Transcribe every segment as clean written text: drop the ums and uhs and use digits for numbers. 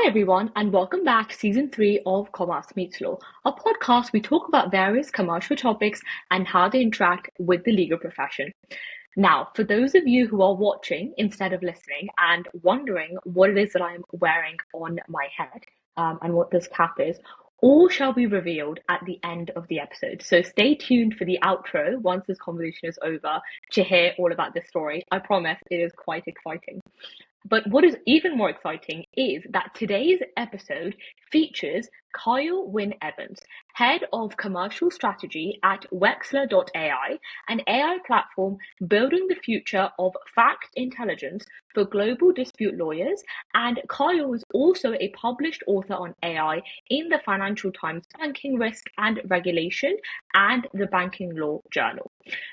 Hi, everyone, and welcome back to season 3 of Commerce Meets Law, a podcast we talk about various commercial topics and how they interact with the legal profession. Now, for those of you who are watching instead of listening and wondering what it is that I'm wearing on my head and what this cap is, all shall be revealed at the end of the episode. So stay tuned for the outro once this conversation is over to hear all about this story. I promise it is quite exciting. But what is even more exciting is that today's episode features Cail Wyn Evans, Head of Commercial Strategy at Wexler.ai, an AI platform building the future of fact intelligence for global dispute lawyers. And Cail is also a published author on AI in the Financial Times Banking Risk and Regulation and the Banking Law Journal.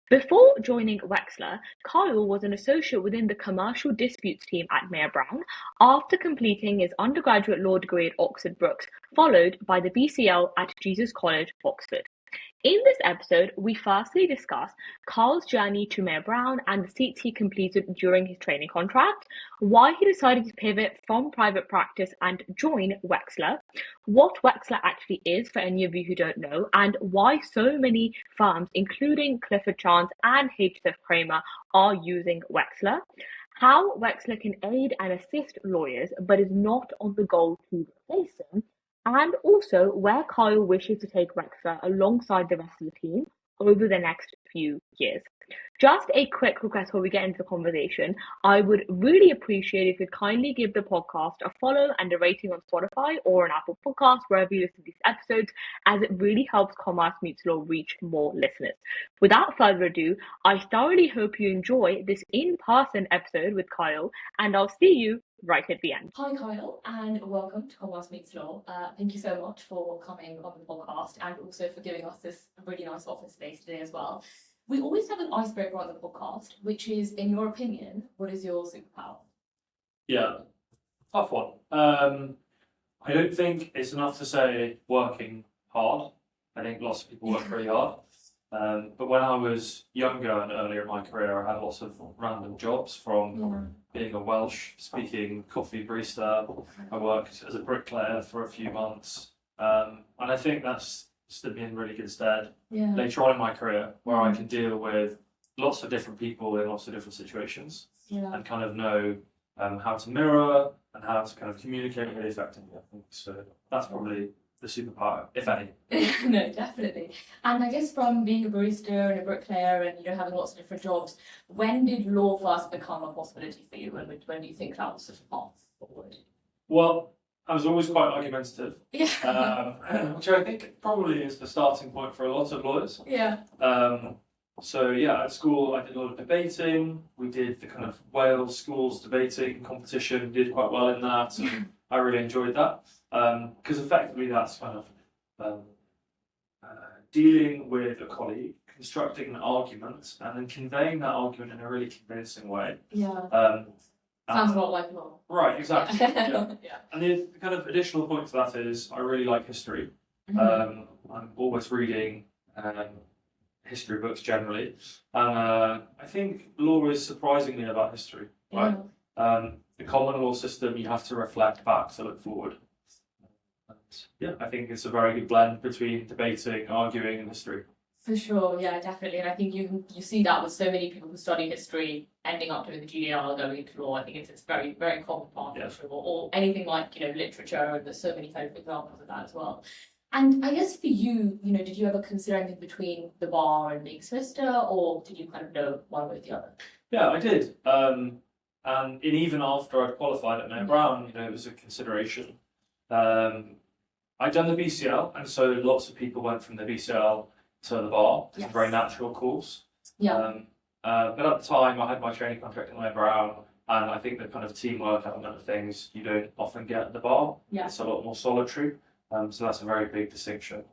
Before joining Wexler, Cail was an associate within the commercial disputes team at Mayer Brown after completing his undergraduate law degree at Oxford Brookes, followed by the BCL at Jesus College, Oxford. In this episode, we firstly discuss Cail's journey to Mayer Brown and the seats he completed during his training contract, why he decided to pivot from private practice and join Wexler, what Wexler actually is for any of you who don't know, and why so many firms, including Clifford Chance and HF Kramer, are using Wexler, how Wexler can aid and assist lawyers but is not on the goal to replace them, and also where Cail wishes to take Wexler alongside the rest of the team over the next few years. Just a quick request before we get into the conversation. I would really appreciate if you'd kindly give the podcast a follow and a rating on Spotify or on Apple Podcasts, wherever you listen to these episodes, as it really helps Commerce Meets Law reach more listeners. Without further ado, I thoroughly hope you enjoy this in-person episode with Cail, and I'll see you right at the end. Hi, Cail, and welcome to Commerce Meets Law. Thank you so much for coming on the podcast and also for giving us this really nice office space today as well. We always have an icebreaker on the podcast, which is, in your opinion, what is your superpower? Yeah, tough one. I don't think it's enough to say working hard. I think lots of people work very hard. But when I was younger and earlier in my career, I had lots of random jobs from being a Welsh-speaking coffee barista. I worked as a bricklayer for a few months. And I think that's stood me in really good stead later on in my career, where I can deal with lots of different people in lots of different situations and kind of know how to mirror and how to kind of communicate really effectively, I think. So that's probably the superpower, if any. No, definitely. And I guess from being a barista and a bricklayer and having lots of different jobs, when did law first become a possibility for you? When do you think that was sort of path forward? Well, I was always quite argumentative, Yeah. which I think probably is the starting point for a lot of lawyers. Yeah. So at school I did a lot of debating. We did the kind of Wales schools debating competition, did quite well in that, and I really enjoyed that. Because effectively that's kind of dealing with a colleague, constructing an argument, and then conveying that argument in a really convincing way. Yeah. Sounds a lot like law. Right, exactly. Yeah. And the kind of additional point to that is I really like history. I'm always reading history books generally. And I think law is surprisingly about history, right? The common law system, you have to reflect back to look forward. I think it's a very good blend between debating, arguing, and history. For sure, yeah, definitely. And I think you see that with so many people who study history ending up doing the GDR, going into law. I think it's very, very common part of history, or anything like, literature, and there's so many kind of examples of that as well. And I guess for you, did you ever consider anything between the bar and being a solicitor, or did you kind of know one way or the other? Yeah, I did. And even after I'd qualified at Mayer Brown, it was a consideration. I'd done the BCL, and so lots of people went from the BCL to the bar. It's a very natural course. Yeah. But at the time, I had my training contract at Mayer Brown, and I think the kind of teamwork element of things you don't often get at the bar. Yeah. It's a lot more solitary. So that's a very big distinction.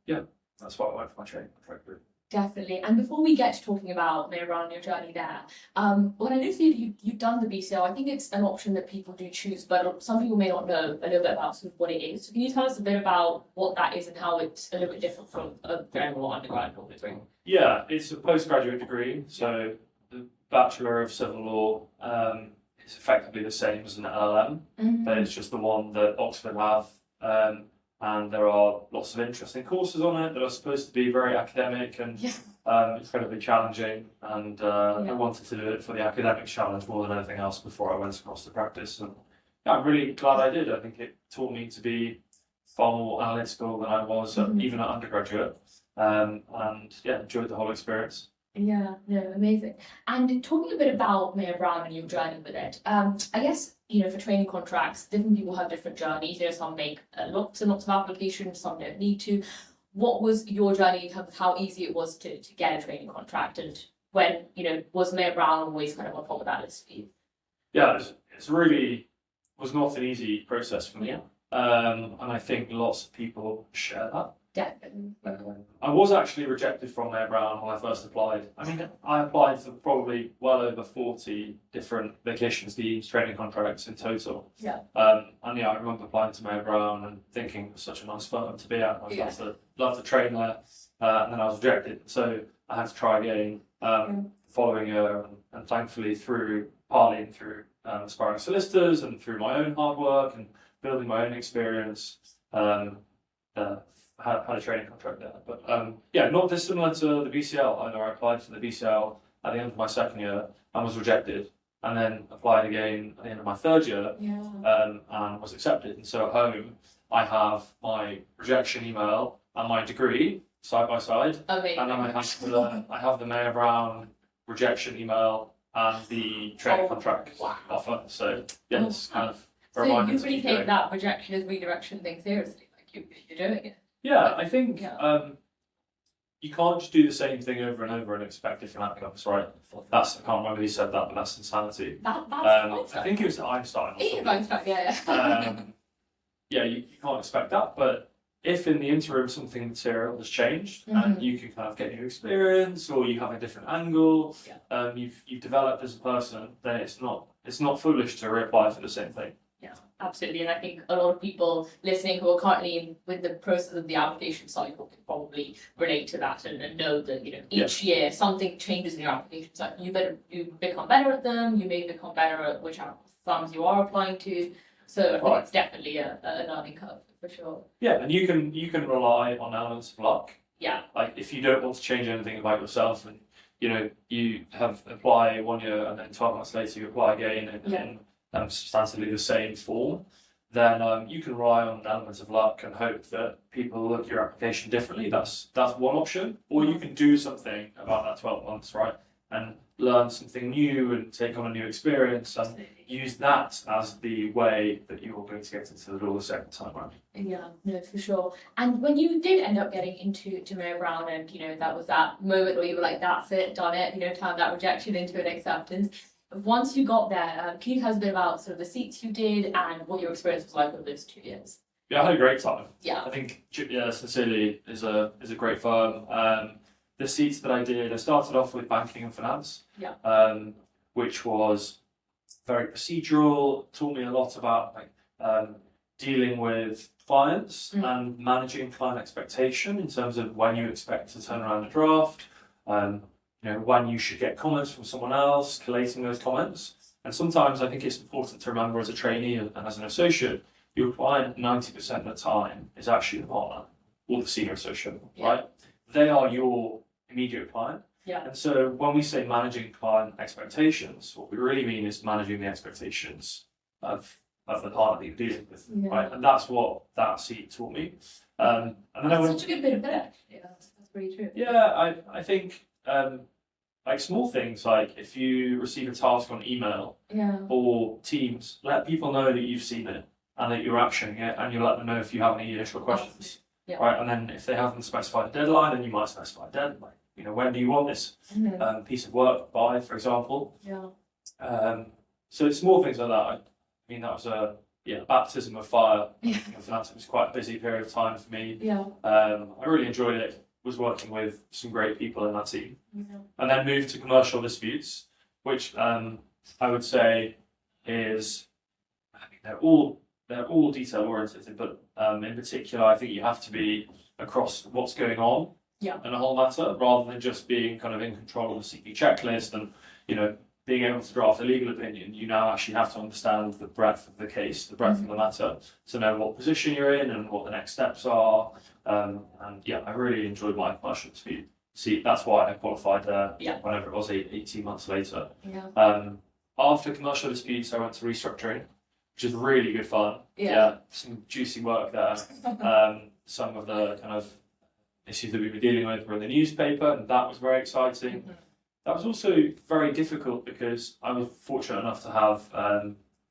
That's why I went for my training contract route. Definitely. And before we get to talking about Mayer Brown and your journey there, when I know that you've done the BCL, I think it's an option that people do choose, but some people may not know a little bit about sort of what it is. So can you tell us a bit about what that is and how it's a little bit different from a general undergraduate degree? Yeah, it's a postgraduate degree, so the Bachelor of Civil Law it's effectively the same as an LLM, but it's just the one that Oxford have. And there are lots of interesting courses on it that are supposed to be very academic and incredibly challenging. And I wanted to do it for the academic challenge more than anything else before I went across to practice. And yeah, I'm really glad I did. I think it taught me to be far more analytical than I was even at undergraduate. And yeah, enjoyed the whole experience. Yeah, no, amazing. And talking a bit about Mayor Brown and your journey with it, I guess, for training contracts, different people have different journeys. Some make lots and lots of applications, some don't need to. What was your journey in terms of how easy it was to get a training contract, and when, was Mayor Brown always kind of on top of that list for you? Yeah, it's really was not an easy process for me. Yeah. And I think lots of people share that. Definitely. I was actually rejected from Mayor Brown when I first applied. I mean, I applied for probably well over 40 different vacation schemes, training contracts in total. Yeah. And yeah, I remember applying to Mayor Brown and thinking it was such a nice firm to be at. I'd love to train there. And then I was rejected. So I had to try again following year, and thankfully partly through aspiring solicitors and through my own hard work and building my own experience, had a training contract there. But yeah, not dissimilar to the BCL. I know I applied for the BCL at the end of my second year and was rejected, and then applied again at the end of my third year and was accepted. And so at home, I have my rejection email and my degree side by side. Amazing. And then I have the Mayor Brown rejection email and the training contract offer. So yeah, it's kind of a So reminder you to really keep take going. that rejection as redirection thing seriously, like you're doing it. Yeah, I think you can't just do the same thing over and over and expect different outcomes, right? I can't remember who said that, but that's insanity. That's I think it was Einstein. It is Einstein, yeah. Yeah, you can't expect that, but if in the interim something material has changed and you can kind of get new experience or you have a different angle, you've developed as a person, then it's not foolish to reapply for the same thing. Yeah, absolutely. And I think a lot of people listening who are currently with the process of the application cycle can probably relate to that and know that, each year something changes in your application cycle. You become better at them, you may become better at which firms you are applying to. So I think it's definitely a learning curve for sure. Yeah, and you can rely on elements of luck. Yeah. Like if you don't want to change anything about yourself and you have apply 1 year and then 12 months later you apply again in substantially the same form, then you can rely on elements of luck and hope that people look at your application differently. That's one option. Or you can do something about that 12 months, right? And learn something new and take on a new experience and use that as the way that you're going to get into the law the second time around. Yeah, no, for sure. And when you did end up getting into Mayor Brown and, that was that moment where you were like, that's it, done it, turned that rejection into an acceptance. Once you got there, can you tell us a bit about sort of the seats you did and what your experience was like over those 2 years? Yeah, I had a great time. Yeah. I think Sincerely is a great firm. The seats that I did, I started off with banking and finance, which was very procedural, taught me a lot about dealing with clients and managing client expectation in terms of when you expect to turn around a draft, when you should get comments from someone else, collating those comments. And sometimes I think it's important to remember as a trainee and as an associate, your client 90% of the time is actually the partner or the senior associate, right? They are your immediate client. Yeah. And so when we say managing client expectations, what we really mean is managing the expectations of the partner that you're dealing with, right? And that's what that seat taught me. And then that's such a good bit of it, actually. Yeah, that's pretty true. Yeah, I think small things like if you receive a task on email or Teams, let people know that you've seen it and that you're actioning it, and you let them know if you have any initial questions. Yeah. Right, and then if they haven't specified a deadline, then you might specify a deadline. When do you want this piece of work by, for example? Yeah. So it's small things like that. I mean, that was a baptism of fire. Finance was quite a busy period of time for me. Yeah. I really enjoyed it. Was working with some great people in that team, and then moved to commercial disputes, which I would say is, they're all detail oriented, but in particular, I think you have to be across what's going on in a whole matter, rather than just being kind of in control of the CP checklist and being able to draft a legal opinion, you now actually have to understand the breadth of the case, the breadth of the matter, to know what position you're in and what the next steps are. And yeah, I really enjoyed my commercial dispute. See, that's why I qualified whenever it was 18 months later. Yeah. After commercial disputes, I went to restructuring, which is really good fun. Yeah. Some juicy work there. Some of the kind of issues that we were dealing with were in the newspaper, and that was very exciting. Mhm. That was also very difficult because I was fortunate enough to have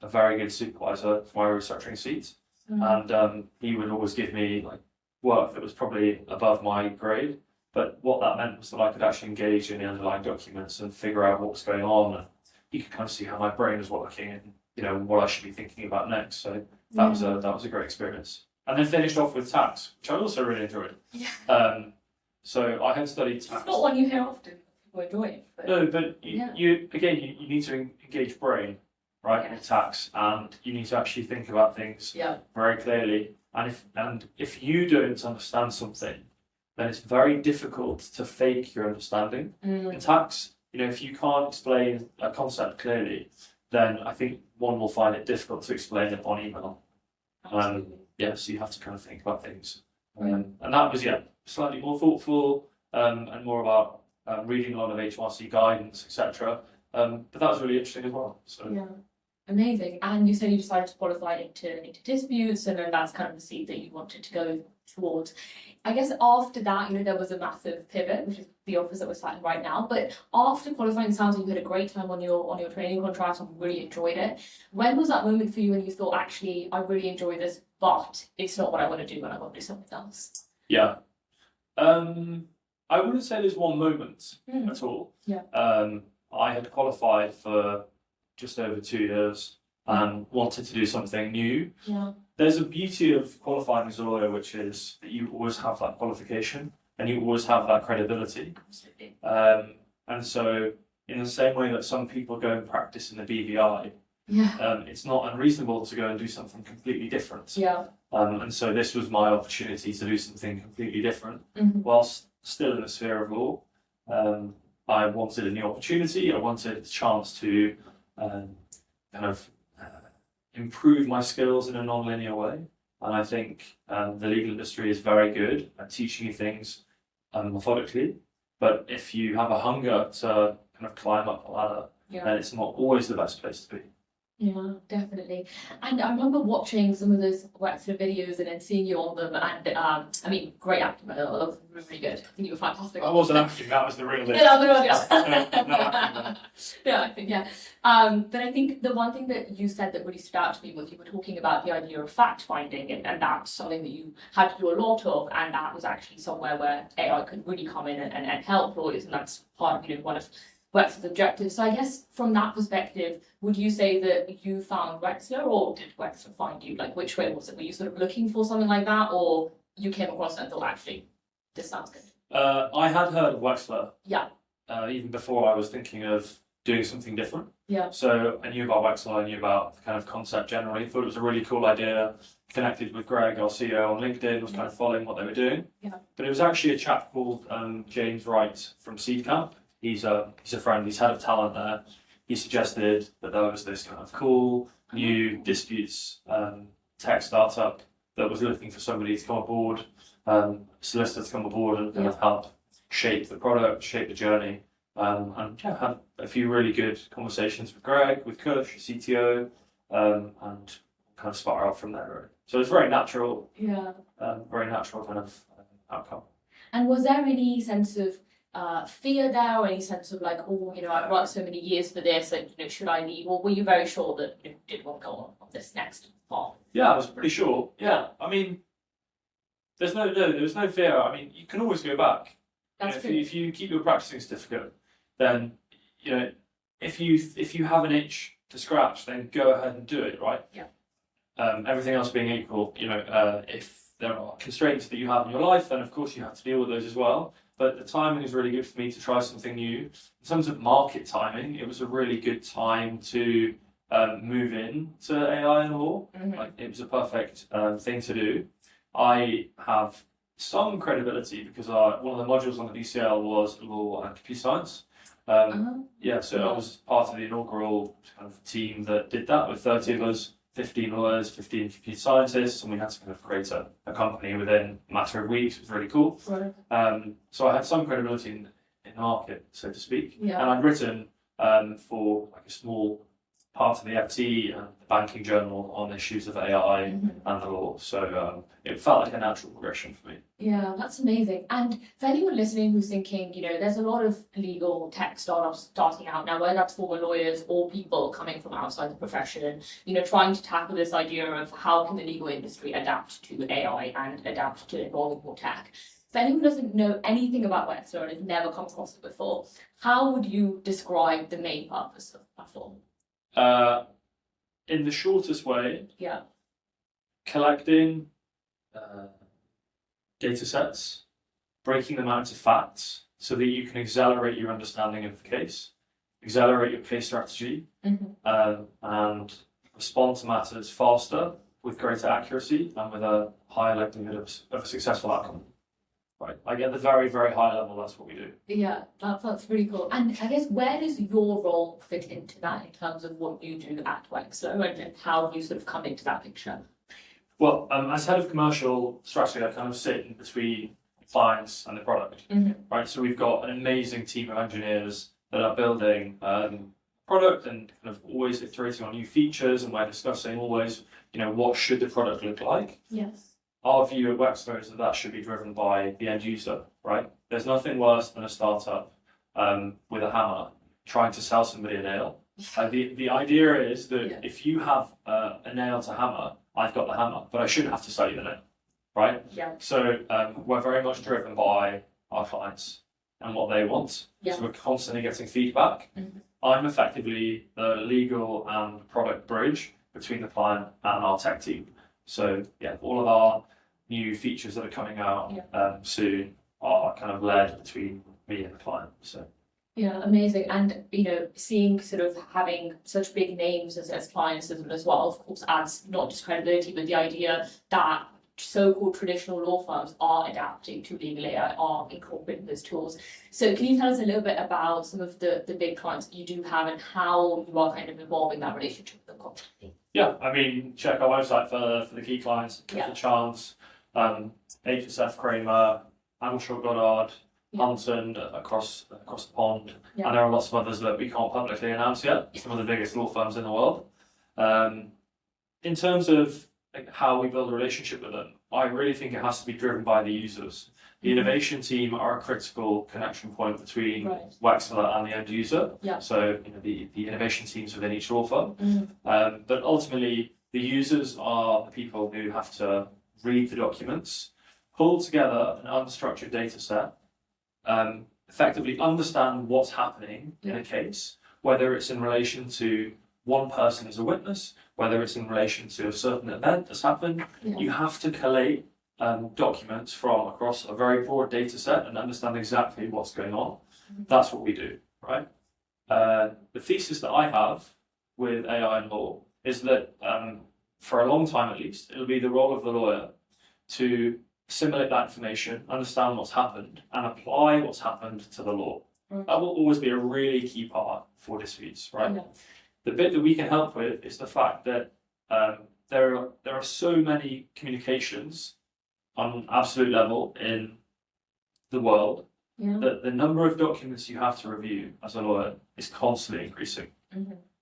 a very good supervisor for my restructuring seat, and he would always give me like work that was probably above my grade. But what that meant was that I could actually engage in the underlying documents and figure out what was going on, and you could kind of see how my brain was working and what I should be thinking about next. So that was a great experience. And then finished off with tax, which I also really enjoyed. Yeah. So I had studied tax. It's not one you hear often. People enjoy it. But No, but you need to engage brain, right, in tax, and you need to actually think about things very clearly. And if you don't understand something, then it's very difficult to fake your understanding. In tax, if you can't explain a concept clearly, then I think one will find it difficult to explain it on email. So you have to kind of think about things. And that was, slightly more thoughtful and more about reading a lot of HMRC guidance, etc. But that was really interesting as well. So. Yeah, amazing. And you said you decided to qualify into disputes, and then that's kind of the seat that you wanted to go towards. I guess after that, there was a massive pivot, which is the office that we're starting right now. But after qualifying, it sounds like you had a great time on your training contract and really enjoyed it. When was that moment for you when you thought, actually, I really enjoy this, but it's not what I want to do and I want to do something else? Yeah. I wouldn't say there's one moment at all. Yeah. I had qualified for just over 2 years and wanted to do something new. Yeah. There's a beauty of qualifying as a lawyer, which is that you always have that qualification and you always have that credibility. Absolutely. And so, in the same way that some people go and practice in the BVI, it's not unreasonable to go and do something completely different. Yeah. And so this was my opportunity to do something completely different, whilst still in the sphere of law. I wanted a new opportunity. I wanted a chance to improve my skills in a non-linear way. And I think the legal industry is very good at teaching you things methodically. But if you have a hunger to kind of climb up the ladder, then it's not always the best place to be. Yeah, definitely. And I remember watching some of those Wexler videos and then seeing you on them. And great acting. That was really good. I think you were fantastic. I wasn't acting. That was the real thing. But I think the one thing that you said that really stood out to me was you were talking about the idea of fact finding, and that's something that you had to do a lot of, and that was actually somewhere where AI could really come in and help lawyers, and that's part of one of Wexler's objectives. So I guess from that perspective, would you say that you found Wexler, or did Wexler find you? Like, which way was it? Were you sort of looking for something like that, or you came across it and thought, actually, this sounds good? I had heard of Wexler. Yeah. Even before I was thinking of doing something different. Yeah. So I knew about Wexler, I knew about the kind of concept generally, thought it was a really cool idea, connected with Greg, our CEO, on LinkedIn, was kind of following what they were doing. Yeah. But it was actually a chap called James Wright from Seed Camp. He's a friend, he's head of talent there. He suggested that there was this kind of cool new disputes tech startup that was looking for somebody to come aboard, solicitor to come aboard and kind of help shape the product, shape the journey. And had a few really good conversations with Greg, with Kush, CTO, and kind of spar out from there. Really. So it's very natural. Yeah. Very natural kind of outcome. And was there any sense of fear there, or any sense of like, I've worked so many years for this, and should I leave? Or were you very sure that you did want to go on this next path? Yeah, I was pretty sure. Yeah, I mean, there was no fear. I mean, you can always go back. If you keep your practicing certificate, then if you have an itch to scratch, then go ahead and do it. Right. Yeah. Everything else being equal, if there are constraints that you have in your life, then of course you have to deal with those as well. But the timing is really good for me to try something new. In terms of market timing, it was a really good time to move into AI and law. Like, it was a perfect thing to do. I have some credibility because one of the modules on the DCL was law and computer science. Yeah, so I was part of the inaugural kind of team that did that with 30 of us, 15 lawyers, 15 computer scientists, and we had to kind of create a company within a matter of weeks. It was really cool. Right. So I had some credibility in the market, so to speak. Yeah. And I'd written for like a small part of the FT and the banking journal on issues of AI and the law. So it felt like a natural progression for me. Yeah, that's amazing. And for anyone listening who's thinking, there's a lot of legal tech startups starting out now, whether that's former lawyers or people coming from outside the profession, trying to tackle this idea of how can the legal industry adapt to AI and adapt to involving more tech. If anyone doesn't know anything about Wexler and has never come across it before, how would you describe the main purpose of the platform? In the shortest way, Yeah. collecting data sets, breaking them out into facts so that you can accelerate your understanding of the case, accelerate your case strategy, and respond to matters faster with greater accuracy and with a higher likelihood of a successful outcome. Right. Like at the very, very high level, that's what we do. Yeah, that's really cool. And I guess where does your role fit into that in terms of what you do at Wexler and how you sort of come into that picture? Well, as head of commercial strategy, I kind of sit in between clients and the product. Right. So we've got an amazing team of engineers that are building product and kind of always iterating on new features, and we're discussing always, what should the product look like? Yes. Our view at Wexler is that should be driven by the end user, right? There's nothing worse than a startup with a hammer trying to sell somebody a nail. The idea is that if you have a nail to hammer, I've got the hammer, but I shouldn't have to sell you the nail, right? Yeah. So we're very much driven by our clients and what they want. Yeah. So we're constantly getting feedback. I'm effectively the legal and product bridge between the client and our tech team. So yeah, all of our new features that are coming out soon are kind of led between me and the client. So yeah, amazing. And seeing sort of having such big names as clients as well, of course, adds not just credibility, but the idea that so-called traditional law firms are adapting to legal AI, are incorporating those tools. So can you tell us a little bit about some of the big clients that you do have and how you are kind of evolving that relationship with them constantly? Yeah, I mean, check our website for the key clients. Clifford Chance, HSF Kramer, Anshaw Goddard, Hunton across the pond, and there are lots of others that we can't publicly announce yet. Some of the biggest law firms in the world. In terms of how we build a relationship with them, I really think it has to be driven by the users. The innovation team are a critical connection point between Wexler and the end user. So the innovation teams within each law firm. But ultimately, the users are the people who have to read the documents, pull together an unstructured data set, effectively understand what's happening in a case, whether it's in relation to one person as a witness, whether it's in relation to a certain event that's happened. You have to collate documents from across a very broad data set and understand exactly what's going on. That's what we do, right? The thesis that I have with AI and law is that for a long time at least, it'll be the role of the lawyer to assimilate that information, understand what's happened, and apply what's happened to the law. That will always be a really key part for disputes, right? The bit that we can help with is the fact that there are so many communications on an absolute level in the world that the number of documents you have to review as a lawyer is constantly increasing.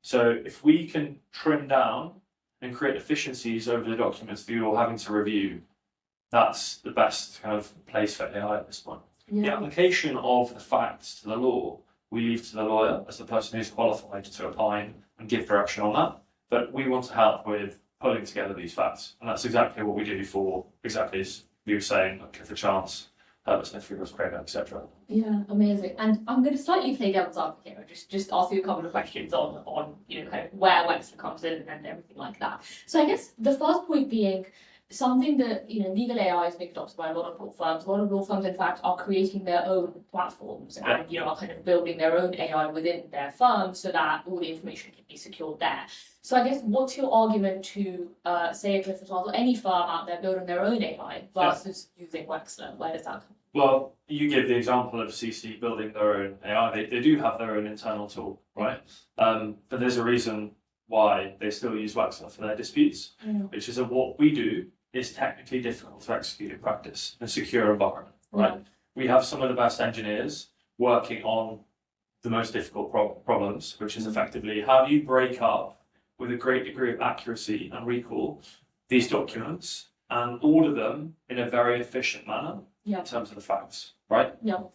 So if we can trim down and create efficiencies over the documents that you're having to review, that's the best kind of place for AI at this point. The application of the facts to the law, we leave to the lawyer as the person who's qualified to opine and give direction on that. But we want to help with pulling together these facts. And that's exactly what we do for, exactly as you were saying, like Clifford Chance, Herbert Smith, Freehouse Kramer, etc. Yeah, amazing. And I'm going to slightly play devil's advocate here, just ask you a couple of questions on kind of where Wexler comes in and everything like that. So I guess the first point being, something that, legal AI is being adopted by a lot of law firms. A lot of law firms, in fact, are creating their own platforms and, are kind of building their own AI within their firm so that all the information can be secured there. So I guess what's your argument to, say, a Clifford Chance or any firm out there building their own AI versus using Wexler? Where does that come from? Well, you give the example of CC building their own AI. They do have their own internal tool, right? But there's a reason why they still use Wexler for their disputes, which is that what we do is technically difficult to execute in practice in a secure environment, right? We have some of the best engineers working on the most difficult problems, which is effectively how do you break up with a great degree of accuracy and recall these documents and order them in a very efficient manner in terms of the facts, right?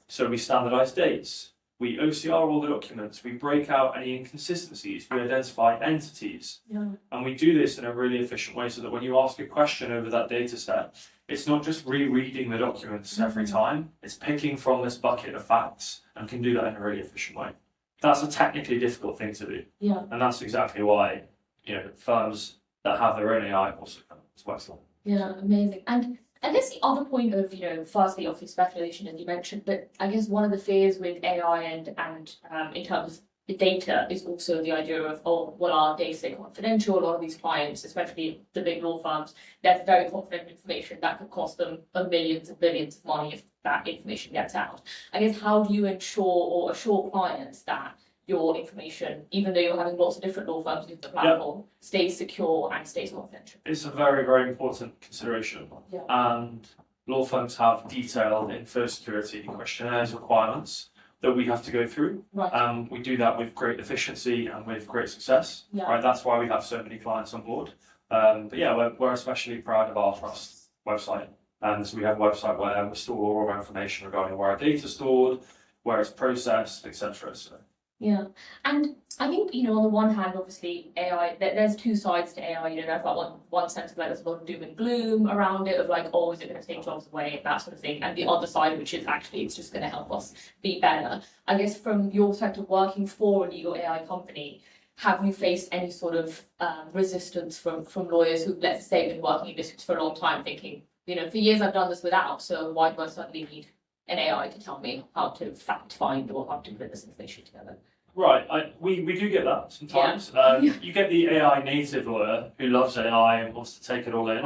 So we standardize dates, we OCR all the documents, we break out any inconsistencies, we identify entities, and we do this in a really efficient way so that when you ask a question over that data set, it's not just rereading the documents every time, it's picking from this bucket of facts and can do that in a really efficient way. That's a technically difficult thing to do. And that's exactly why, firms that have their own AI also come to Wexler. Yeah, amazing. And I guess the other point of, firstly, obviously speculation, as you mentioned, but I guess one of the fears with AI and in terms of the data is also the idea of, our data confidential? A lot of these clients, especially the big law firms, that's very confidential information that could cost them millions and billions of money if that information gets out. I guess how do you ensure or assure clients that your information, even though you're having lots of different law firms use the platform, stays secure and stays confidential? It's a very, very important consideration. And law firms have detailed info security questionnaires requirements that we have to go through. We do that with great efficiency and with great success. Right, that's why we have so many clients on board. But we're especially proud of our trust website. And so we have a website where we store all of our information regarding where our data is stored, where it's processed, etc. So. And I think, on the one hand, obviously, AI, there's two sides to AI, there's that one sense of there's a lot of doom and gloom around it, of like, is it going to take jobs away, that sort of thing, and the other side, which is actually, it's just going to help us be better. I guess from your perspective, working for a legal AI company, have you faced any sort of resistance from lawyers who, let's say, been working in this for a long time, thinking, for years I've done this without, so why do I suddenly need an AI to tell me how to fact find or how to put this information together? Right, we do get that sometimes. You get the AI native lawyer who loves AI and wants to take it all in,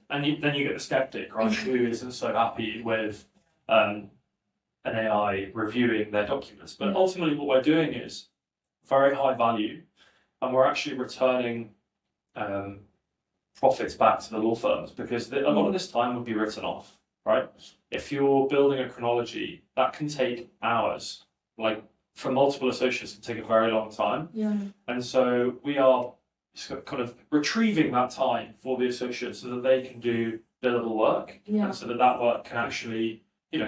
and then you get the skeptic, right, who isn't so happy with an AI reviewing their documents. But ultimately, what we're doing is very high value, and we're actually returning profits back to the law firms because a lot of this time would be written off. Right? If you're building a chronology, that can take hours. Like for multiple associates, it can take a very long time. And so we are kind of retrieving that time for the associates so that they can do billable work, and so that work can actually,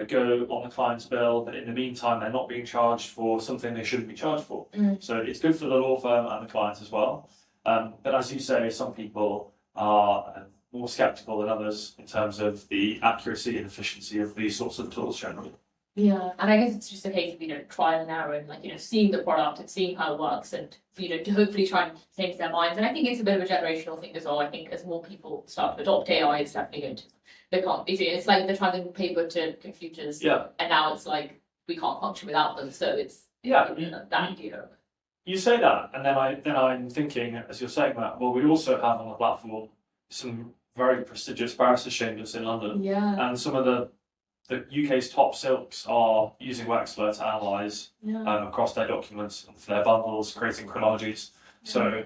go on the client's bill. But in the meantime, they're not being charged for something they shouldn't be charged for. So it's good for the law firm and the clients as well. But as you say, some people are more skeptical than others in terms of the accuracy and efficiency of these sorts of tools generally. And I guess it's just a case of, trial and error and, seeing the product and seeing how it works and, to hopefully try and change their minds. And I think it's a bit of a generational thing as well. I think as more people start to adopt AI, it's definitely going to become, it's like they're trying to paper to computers. And now it's like, we can't function without them. So it's that idea. You say that, and then I'm thinking, as you're saying that, well, we also have on the platform some very prestigious barristers' chambers in London, and some of the UK's top silks are using Wexler to analyse across their documents and for their bundles, creating chronologies. So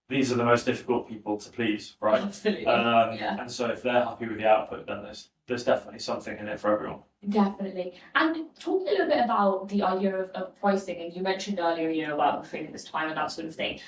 these are the most difficult people to please, right? Absolutely. And so if they're happy with the output, then there's definitely something in it for everyone. Definitely. And talking a little bit about the idea of pricing, and you mentioned earlier, about creating this time and that sort of thing.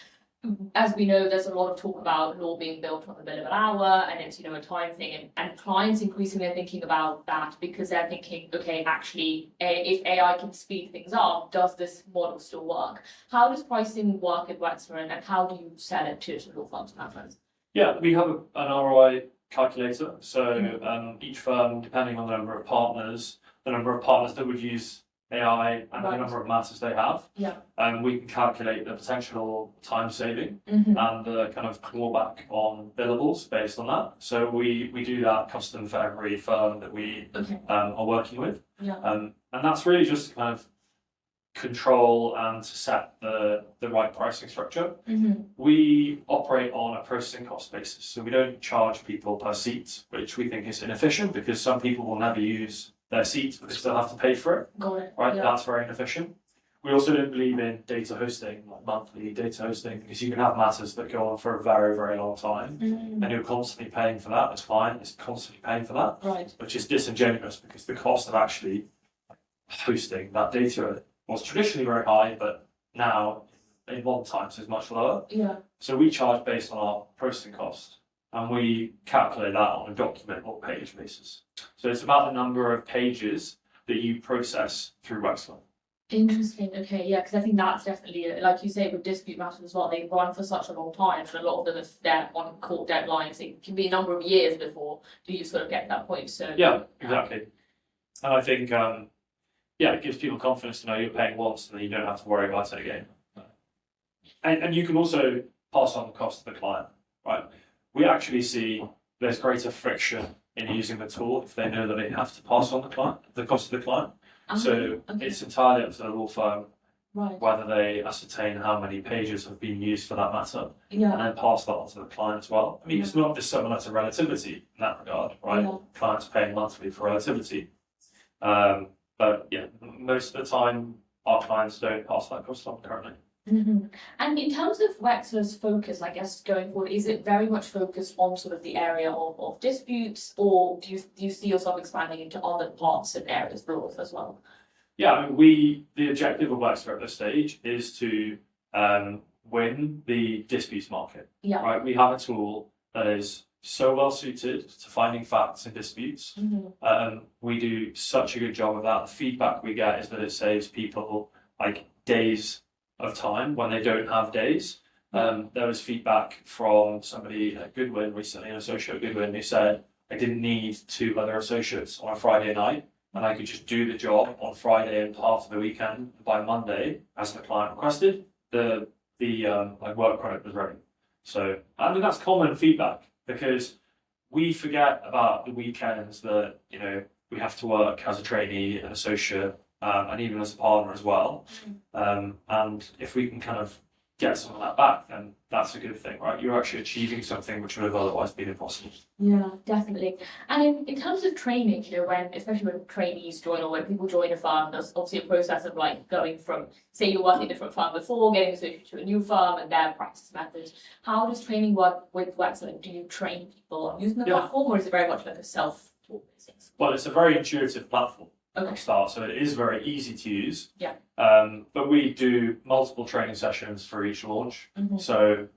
As we know, there's a lot of talk about law being built on the bill of an hour, and it's, a time thing, and clients increasingly are thinking about that because they're thinking, okay, actually, if AI can speed things up, does this model still work? How does pricing work at Wexler, and how do you sell it to law firms and firms? Yeah, we have an ROI calculator. So each firm, depending on the number of partners that would use AI and the Right. number of matters they have. Yeah. And we can calculate the potential time saving Mm-hmm. and the kind of clawback on billables based on that. So we do that custom for every firm that we Okay. are working with. Yeah. And that's really just to kind of control and to set the right pricing structure. Mm-hmm. We operate on a processing cost basis, so we don't charge people per seat, which we think is inefficient because some people will never use their seats, but they still have to pay for it, Got it. right? Yeah. That's very inefficient. We also don't believe in data hosting, like monthly data hosting, because you can have matters that go on for a very, very long time, Mm-hmm. and you're constantly paying for that. It's fine, it's constantly paying for that, Right. which is disingenuous because the cost of actually hosting that data was traditionally very high, but now in modern times is much lower. Yeah. So we charge based on our processing cost, and we calculate that on a document or page basis. So it's about the number of pages that you process through Wexler. Interesting. Okay. Yeah. Because I think that's definitely, like you say, with dispute matters as well, they run for such a long time, and a lot of them are there on court deadlines. It can be a number of years before you sort of get to that point. So Yeah, exactly. And I think, it gives people confidence to know you're paying once and then you don't have to worry about it again. And you can also pass on the cost to the client, right? We actually see there's greater friction in using the tool if they know that they have to pass on the cost to the client. So okay. it's entirely up to the law firm Right. whether they ascertain how many pages have been used for that matter and Yeah. then pass that on to the client as well. I mean, it's not dissimilar to relativity in that regard, right? Yeah. Clients paying monthly for relativity. But yeah, most of the time our clients don't pass that cost on currently. Mm-hmm. And in terms of Wexler's focus, I guess going forward, is it very much focused on sort of the area of disputes, or do you see yourself expanding into other parts and areas as well? Yeah, I mean, the objective of Wexler at this stage is to win the disputes market. Yeah. Right, we have a tool that is so well suited to finding facts in disputes. Mm-hmm. We do such a good job of that. The feedback we get is that it saves people like days of time when they don't have days. There was feedback from somebody at Goodwin recently, an associate at Goodwin, who said, I didn't need 2 other associates on a Friday night, and I could just do the job on Friday and part of the weekend. By Monday, as the client requested, the work product was ready. So I mean that's common feedback because we forget about the weekends that we have to work as a trainee, an associate, and even as a partner as well. And if we can kind of get some of that back, then that's a good thing, right? You're actually achieving something which would have otherwise been impossible. Yeah, definitely. And in terms of training, especially when trainees join or when people join a firm, there's obviously a process of like going from, say you're working in a different firm before, getting associated to a new firm and their practice methods. How does training work with Wexler? Do you train people on using the platform, or is it very much like a self-taught business? Well, it's a very intuitive platform. Okay. Start, so it is very easy to use. Yeah. But we do multiple training sessions for each launch. Mm-hmm. So,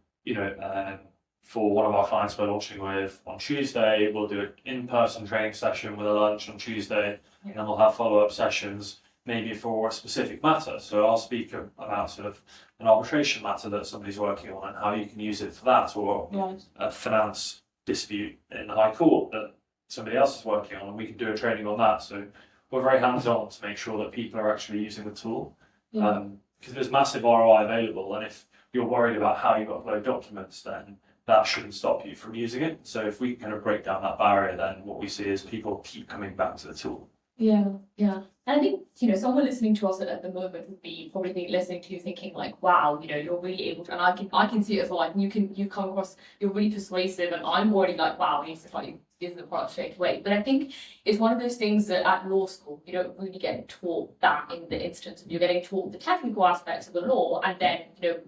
for one of our clients we're launching with on Tuesday, we'll do an in-person training session with a lunch on Tuesday, and then we'll have follow-up sessions maybe for a specific matter. So I'll speak about sort of an arbitration matter that somebody's working on and how you can use it for that, or a finance dispute in the High Court that somebody else is working on, and we can do a training on that. So we're very hands-on to make sure that people are actually using the tool, because there's massive ROI available, and if you're worried about how you upload documents, then that shouldn't stop you from using it. So if we can kind of break down that barrier, then what we see is people keep coming back to the tool. Yeah. And I think, someone listening to us at the moment would be probably listening to you thinking like, wow, you're really able to, and I can see it as well, like you come across, you're really persuasive, and I'm already like, wow, I need to like use the product straight away. But I think it's one of those things that at law school, you don't really get taught that in the instance of you're getting taught the technical aspects of the law, and then,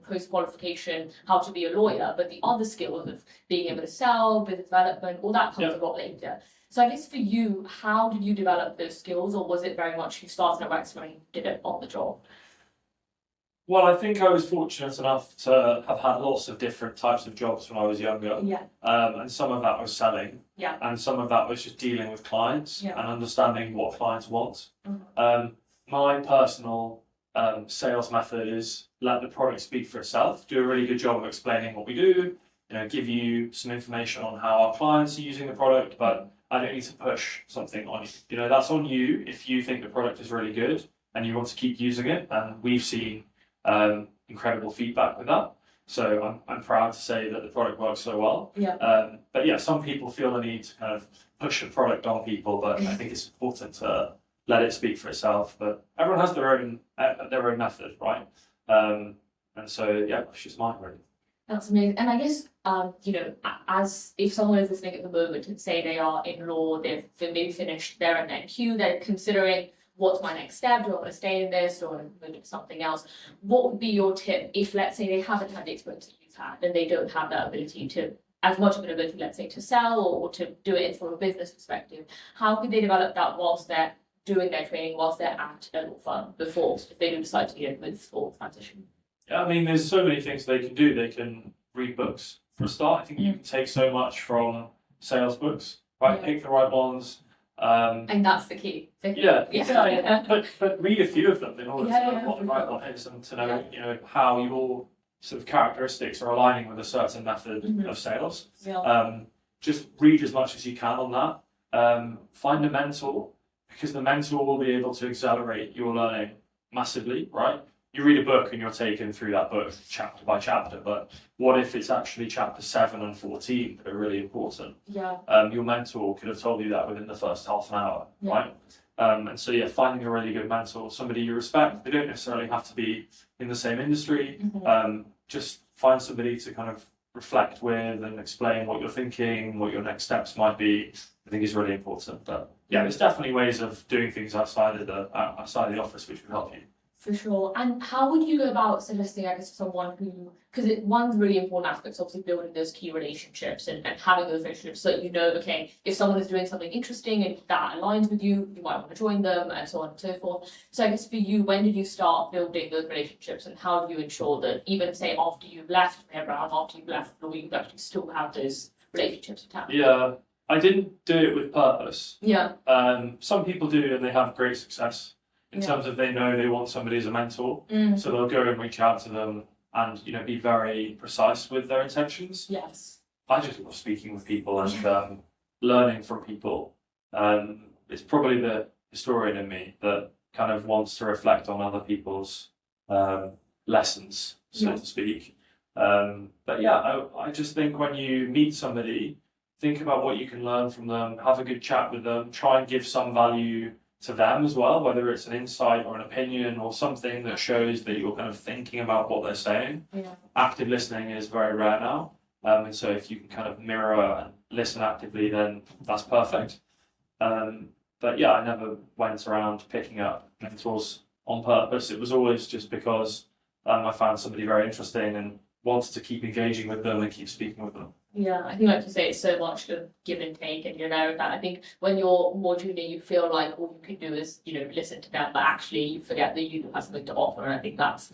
post-qualification, how to be a lawyer, but the other skills of being able to sell, business development, all that comes a lot later. So I guess for you, how did you develop those skills, or was it very much you started at Wexler and did it on the job? Well, I think I was fortunate enough to have had lots of different types of jobs when I was younger. Yeah. And some of that was selling. Yeah. And some of that was just dealing with clients and understanding what clients want. Mm-hmm. My personal sales method is let the product speak for itself, do a really good job of explaining what we do, give you some information on how our clients are using the product, but I don't need to push something on you. That's on you. If you think the product is really good, and you want to keep using it. And we've seen incredible feedback with that. So I'm proud to say that the product works so well. Yeah. But yeah, some people feel the need to kind of push a product on people, but I think it's important to let it speak for itself. But everyone has their own method, right? And so yeah, that's just mine really. That's amazing. And I guess, as if someone is listening at the moment and say they are in law, they've maybe finished their NQ, they're considering what's my next step, do I want to stay in this, do I want to move into something else? What would be your tip if, let's say, they haven't had the experience that you've had and they don't have that ability to, as much of an ability, let's say, to sell or to do it from a business perspective? How could they develop that whilst they're doing their training, whilst they're at a law firm before, if they do decide to move for transition? Yeah, I mean, there's so many things they can do. They can read books for a start. I think you can take so much from sales books, right? Yeah. Pick the right ones. And that's the key. Yeah. Yeah. But read a few of them in order to know what the right one is and to know, how your sort of characteristics are aligning with a certain method of sales. Yeah. Just read as much as you can on that. Find a mentor, because the mentor will be able to accelerate your learning massively, right? You read a book and you're taken through that book chapter by chapter, but what if it's actually chapter 7 and 14 that are really important? Yeah. Your mentor could have told you that within the first half an hour, Yeah. right? And so yeah, finding a really good mentor, somebody you respect. They don't necessarily have to be in the same industry. Just find somebody to kind of reflect with and explain what you're thinking, what your next steps might be. I think is really important. But yeah, there's definitely ways of doing things outside of the office which can help you. For sure. And how would you go about suggesting, I guess, to someone who, because one's really important aspect is obviously building those key relationships and having those relationships so that okay, if someone is doing something interesting and that aligns with you, you might want to join them and so on and so forth. So I guess for you, when did you start building those relationships and how do you ensure that even say after you've left Mayor Brown, after you've left law, you actually still have those relationships attached? Yeah, I didn't do it with purpose. Yeah. Some people do and they have great success. In terms of they know they want somebody as a mentor, so they'll go and reach out to them and be very precise with their intentions. Yes. I just love speaking with people and learning from people. It's probably the historian in me that kind of wants to reflect on other people's lessons, so to speak. But yeah, I just think when you meet somebody, think about what you can learn from them, have a good chat with them, try and give some value to them as well, whether it's an insight or an opinion or something that shows that you're kind of thinking about what they're saying. Yeah. Active listening is very rare now. And so if you can kind of mirror and listen actively, then that's perfect. But yeah, I never went around picking up mentors on purpose. It was always just because I found somebody very interesting and wanted to keep engaging with them and keep speaking with them. Yeah, I think like you say, it's so much of give and take, and that I think when you're more junior, you feel like all you can do is listen to them, but actually you forget that you have something to offer, and I think that's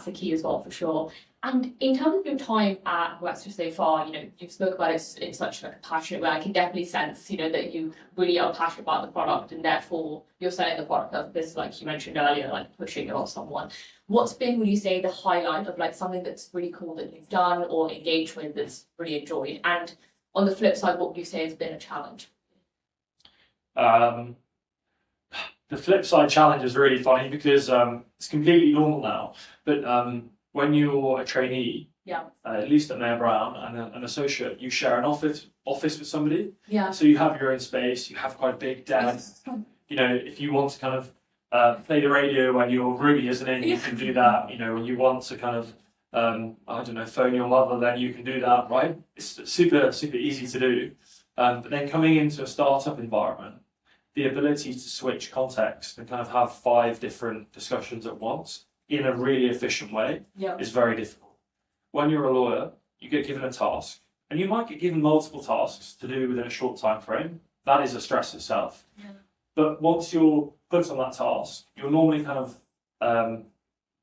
the key as well for sure. And in terms of your time at Wexler so far, you've spoke about it in such a passionate way. I can definitely sense, that you really are passionate about the product, and therefore you're selling the product as this, like you mentioned earlier, like pushing it on someone. What's been, would you say, the highlight of like something that's really cool that you've done or engaged with that's really enjoyed? And on the flip side, what would you say has been a challenge? The flip side challenge is really funny because it's completely normal now. But when you're a trainee, at least at Mayor Brown and an associate, you share an office with somebody. Yeah. So you have your own space. You have quite a big desk. If you want to kind of play the radio when your roomie isn't in, you can do that. When you want to kind of, phone your mother, then you can do that, right? It's super, super easy to do. But then coming into a startup environment, the ability to switch context and kind of have 5 different discussions at once in a really efficient way is very difficult. When you're a lawyer, you get given a task, and you might get given multiple tasks to do within a short time frame. That is a stress itself. Yeah. But once you're put on that task, you're normally kind of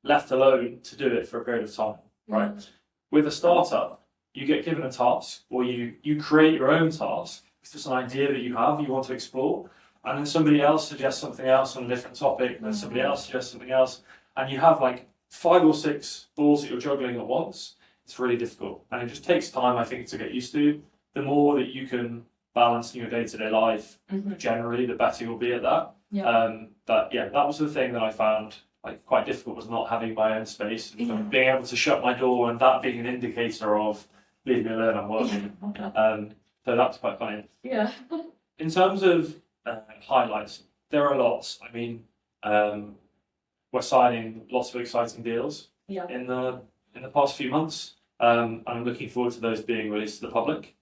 left alone to do it for a period of time, right? Yeah. With a startup, you get given a task, or you create your own task. It's just an idea that you want to explore, and then somebody else suggests something else on a different topic, and then somebody else suggests something else, and you have like 5 or 6 balls that you're juggling at once. It's really difficult, and it just takes time, I think, to get used to. The more that you can balance in your day-to-day life, generally, the better you'll be at that. But yeah, that was the thing that I found like quite difficult, was not having my own space and kind of being able to shut my door, and that being an indicator of leave me alone, I'm working. So that's quite funny. Yeah. In terms of highlights, there are lots. I mean, we're signing lots of exciting deals in the past few months. And I'm looking forward to those being released to the public.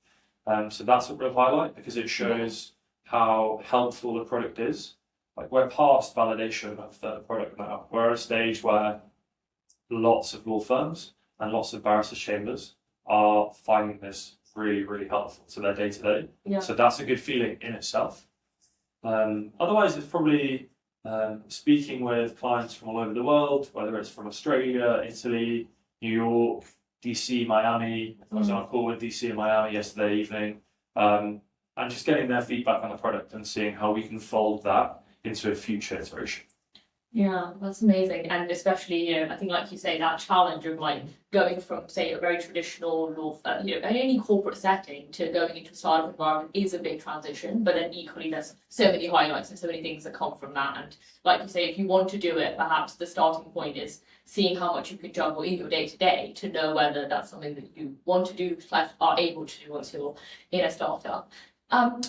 So that's a real highlight, because it shows how helpful the product is. Like, we're past validation of the product now. We're at a stage where lots of law firms and lots of barristers' chambers are finding this really, really helpful to their day-to-day. So that's a good feeling in itself. Otherwise, it's probably speaking with clients from all over the world, whether it's from Australia, Italy, New York, DC, Miami. I was on a call with DC and Miami yesterday evening, and just getting their feedback on the product and seeing how we can fold that into a future iteration. Yeah, that's amazing. And especially, I think, like you say, that challenge of like going from, say, a very traditional law firm, any corporate setting, to going into a startup environment is a big transition. But then equally, there's so many highlights and so many things that come from that. And like you say, if you want to do it, perhaps the starting point is seeing how much you can juggle in your day to day to know whether that's something that you want to do / are able to do once you're in a startup.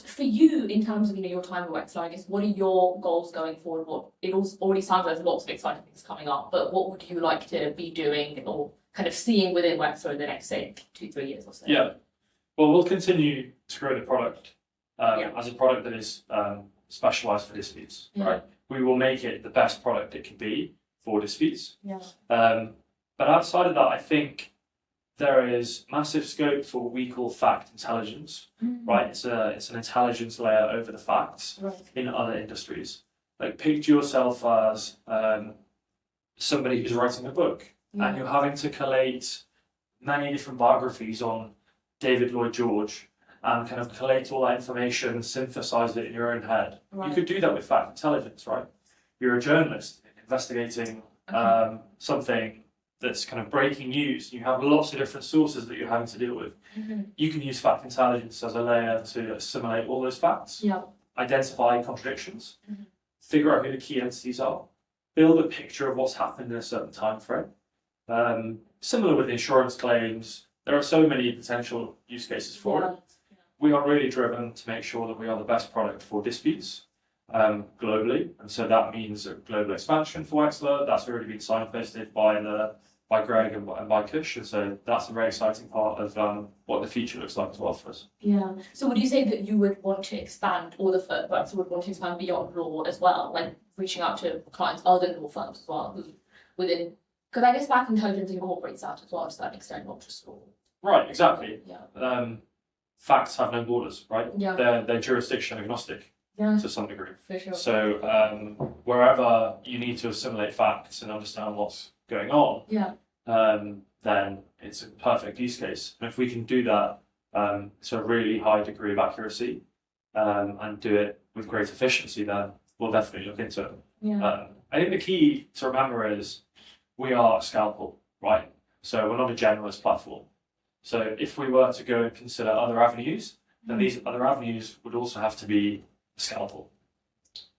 For you, in terms of your time at Wexler, I guess, what are your goals going forward? What it already sounds like there's lots of exciting things coming up, but what would you like to be doing or kind of seeing within Wexler in the next, say, 2-3 years or so? Yeah, well, we'll continue to grow the product as a product that is specialized for disputes, right? We will make it the best product it can be for disputes. But outside of that, I think there is massive scope for what we call fact intelligence, right? It's an intelligence layer over the facts in other industries. Like, picture yourself as somebody who's writing a book, and you're having to collate many different biographies on David Lloyd George and kind of collate all that information, synthesize it in your own head. You could do that with fact intelligence, right? You're a journalist investigating something that's kind of breaking news. You have lots of different sources that you're having to deal with. You can use fact intelligence as a layer to assimilate all those facts, identify contradictions, figure out who the key entities are, build a picture of what's happened in a certain time frame. Similar with insurance claims, there are so many potential use cases for it. We are really driven to make sure that we are the best product for disputes globally, and so that means a global expansion for Wexler. That's already been signposted by Greg and by Kush, and so that's a very exciting part of what the future looks like as well for us. Yeah. So would you say that you would want to expand, or the Wexler would want to expand beyond law as well, like reaching out to clients other than law firms as well, within? Because I guess fact intelligence incorporates that as well to that extent, not just law. Right. Exactly. Facts have no borders, right? They're jurisdiction agnostic. To some degree. For sure. So wherever you need to assimilate facts and understand what's going on, then it's a perfect use case. And if we can do that to a really high degree of accuracy and do it with great efficiency, then we'll definitely look into it. I think the key to remember is we are a scalpel, right? So we're not a generalist platform. So if we were to go and consider other avenues, then these other avenues would also have to be scalpel,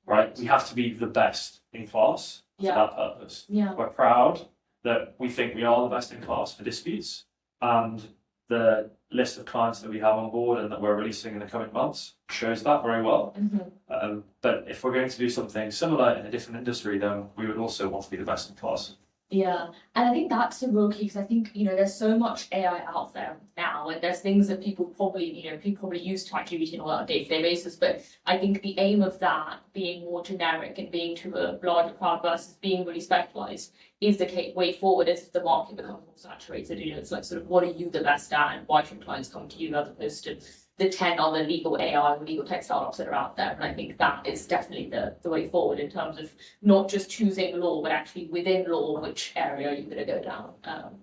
right? We have to be the best in class for that purpose. We're proud that we think we are the best in class for disputes, and the list of clients that we have on board and that we're releasing in the coming months shows that very well. But if we're going to do something similar in a different industry, then we would also want to be the best in class. Yeah, and I think that's a real key, because I think there's so much AI out there now, and there's things that people probably use ChatGPT on a day-to-day basis. But I think the aim of that being more generic and being to a larger crowd versus being really specialized is the way forward as the market becomes more saturated. It's like, sort of, what are you the best at, and why should clients come to you as opposed to the 10 other legal AI or legal tech startups that are out there. And I think that is definitely the way forward in terms of not just choosing law, but actually within law, which area you're going to go down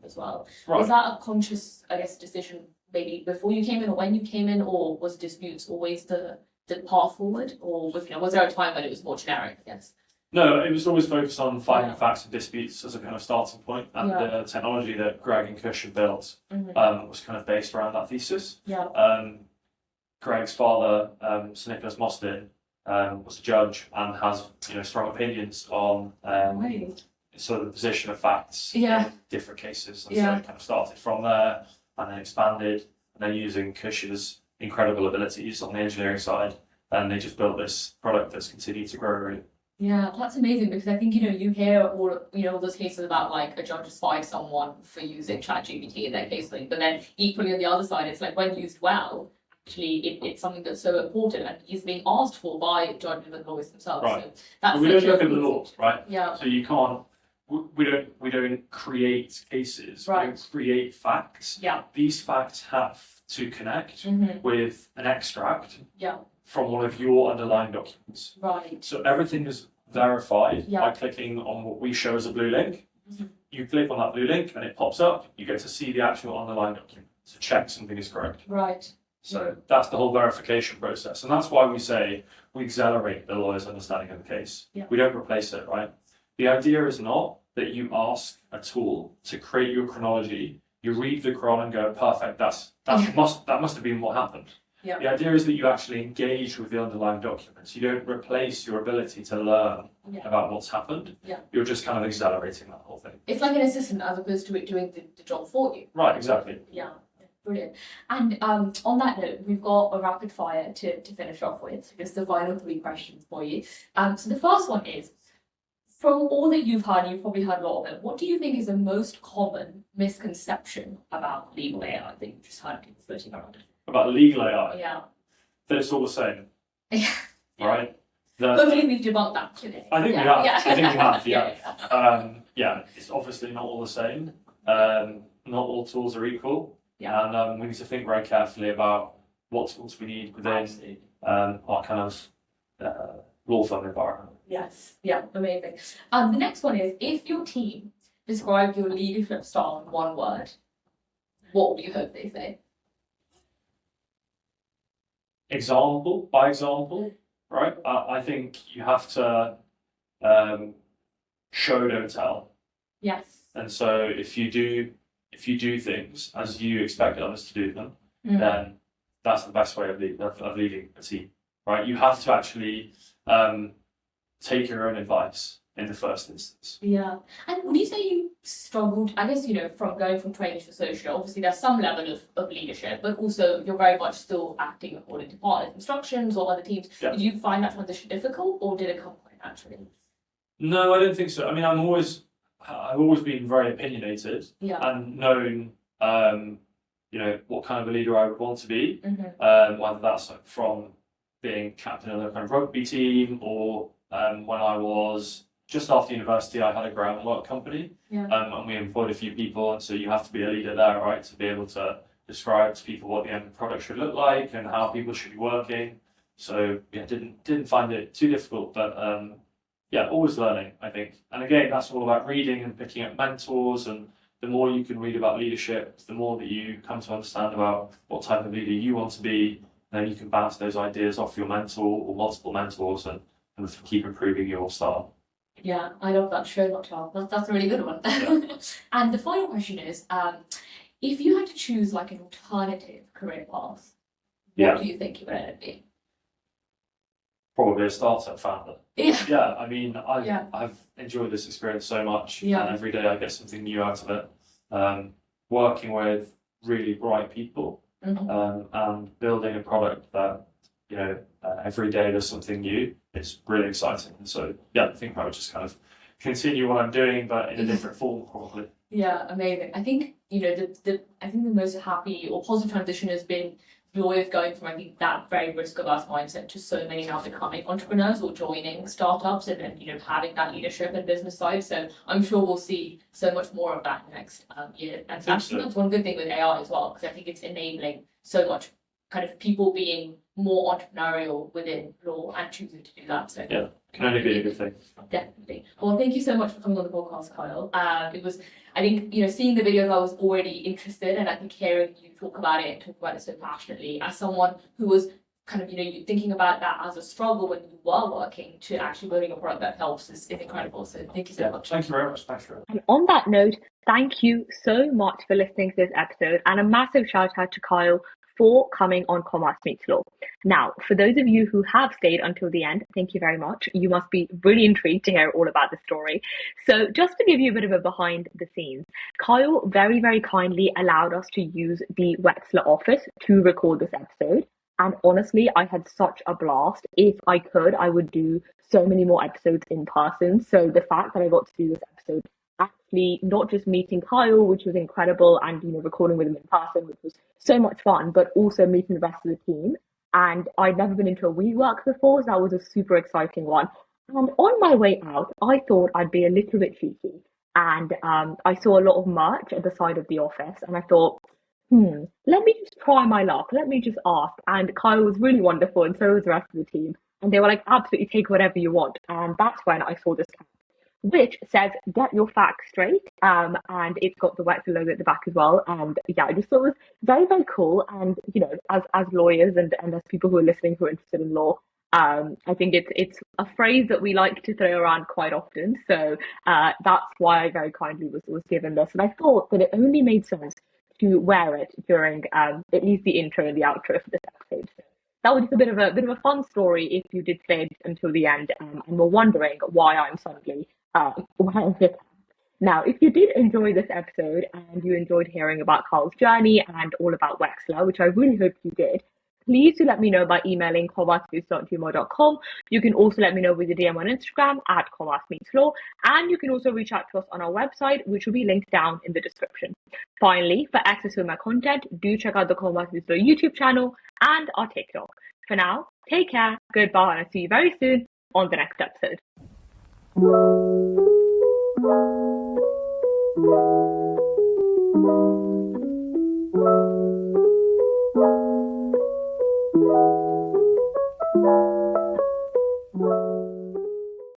as well. Right. Was that a conscious, I guess, decision maybe before you came in or when you came in, or was disputes always the path forward? Or was there a time when it was more generic, I guess? No, it was always focused on finding facts and disputes as a kind of starting point, and the technology that Greg and Kush had built was kind of based around that thesis. Greg's father, Sir Nicholas Mostyn, was a judge and has strong opinions on sort of the position of facts in different cases. And so it kind of started from there and then expanded, and then using Kush's incredible abilities on the engineering side, and they just built this product that's continued to grow really. Yeah, that's amazing, because I think you hear all those cases about like a judge has fired someone for using ChatGPT in their case, but then equally on the other side, it's like when used well, actually it's something that's so important and is being asked for by judges and lawyers themselves. Right. So that's we don't look at the laws, right? Yeah. So you can't. We don't create cases. Right. We don't create facts. Yeah. These facts have to connect with an extract. Yeah. From one of your underlying documents. Right. So everything is verified by clicking on what we show as a blue link. You click on that blue link and it pops up. You get to see the actual underlying document to check something is correct. Right. So that's the whole verification process. And that's why we say we accelerate the lawyer's understanding of the case. Yeah. We don't replace it, right? The idea is not that you ask a tool to create your chronology. You read the chron and go, perfect, that must have been what happened. Yeah. The idea is that you actually engage with the underlying documents. You don't replace your ability to learn about what's happened. Yeah. You're just kind of accelerating that whole thing. It's like an assistant as opposed to it doing the job for you. Right, exactly. Yeah, brilliant. And on that note, we've got a rapid fire to finish off with. Just the final 3 questions for you. So the first one is, from all that you've heard, you've probably heard a lot of it, what do you think is the most common misconception about legal AI that you've just heard people floating around? About legal AI? Yeah. That it's all the same. Yeah. Right? Hopefully we've debunked that today. I think we have. I think we have, yeah. It's obviously not all the same. Not all tools are equal. Yeah. And we need to think very carefully about what tools we need within our kind of law firm environment. Yes. Yeah, amazing. The next one is, if your team described your leadership style in 1 word, what would you hope they say? Example by example, right? I think you have to show, don't tell. Yes. And so if you do things as you expect others to do them, then that's the best way of leading a team, right? You have to actually take your own advice in the first instance. Yeah. And would you say you struggled, I guess, from going from training to associate, obviously there's some level of leadership, but also you're very much still acting according to partners' instructions or other teams. Yeah. Did you find that transition difficult, or did it come quite naturally? No, I don't think so. I mean, I've always been very opinionated and known, what kind of a leader I would want to be, whether that's from being captain of a kind of rugby team or when I was just after university, I had a groundwork company, and we employed a few people, and so you have to be a leader there, right, to be able to describe to people what the end product should look like and how people should be working. So didn't find it too difficult, but always learning, I think. And again, that's all about reading and picking up mentors, and the more you can read about leadership, the more that you come to understand about what type of leader you want to be, and then you can bounce those ideas off your mentor or multiple mentors and keep improving your style. Yeah, I love that. Show, not tell. That's a really good one. Yeah. And the final question is, if you had to choose like an alternative career path, what do you think it would end up being? Probably a startup founder. Yeah. Yeah, I mean, I've enjoyed this experience so much, and every day I get something new out of it. Working with really bright people, and building a product that, every day there's something new. It's really exciting. And so, I think I would just kind of continue what I'm doing, but in a different form, probably. Yeah, amazing. I think, the most happy or positive transition has been lawyers going from, I think, that very risk-averse mindset to so many now becoming entrepreneurs or joining startups and having that leadership and business side. So I'm sure we'll see so much more of that next year. And that's one good thing with AI as well, because I think it's enabling so much kind of people being more entrepreneurial within law and choosing to do that. So can only be a good thing. Definitely. Well, thank you so much for coming on the podcast, Cail. It was, I think, seeing the videos, I was already interested, and I think hearing you talk about it and talk about it so passionately, as someone who was kind of, thinking about that as a struggle when you were working to actually building a product that helps is incredible. So thank you so much. Thank you very much. Thanks for it. And on that note, thank you so much for listening to this episode, and a massive shout out to Cail for coming on Commerce Meets Law. Now, for those of you who have stayed until the end, thank you very much. You must be really intrigued to hear all about the story. So just to give you a bit of a behind the scenes, Cail very, very kindly allowed us to use the Wexler office to record this episode. And honestly, I had such a blast. If I could, I would do so many more episodes in person. So the fact that I got to do this episode, actually not just meeting Cail, which was incredible, and recording with him in person, which was so much fun, but also meeting the rest of the team. And I'd never been into a WeWork before, so that was a super exciting one. And on my way out, I thought I'd be a little bit cheeky. And I saw a lot of merch at the side of the office, and I thought, let me just try my luck. Let me just ask. And Cail was really wonderful, and so was the rest of the team. And they were like, absolutely take whatever you want. And that's when I saw this cap, which says, get your facts straight. And it's got the Wexler logo at the back as well. And yeah, I just thought it was very, very cool. And, as lawyers and as people who are listening who are interested in law, I think it's a phrase that we like to throw around quite often. So that's why I very kindly was given this. And I thought that it only made sense to wear it during at least the intro and the outro for this episode. So that was just a bit of a fun story if you did stay until the end and were wondering why I'm suddenly wearing this. Now, if you did enjoy this episode and you enjoyed hearing about Cail's journey and all about Wexler, which I really hope you did, please do let me know by emailing commercemeetslaw@gmail.com. You can also let me know with a DM on Instagram at commercemeetslaw, and you can also reach out to us on our website, which will be linked down in the description. Finally, for access to my content, do check out the Commerce Meets Law YouTube channel and our TikTok. For now, take care, goodbye, and I'll see you very soon on the next episode.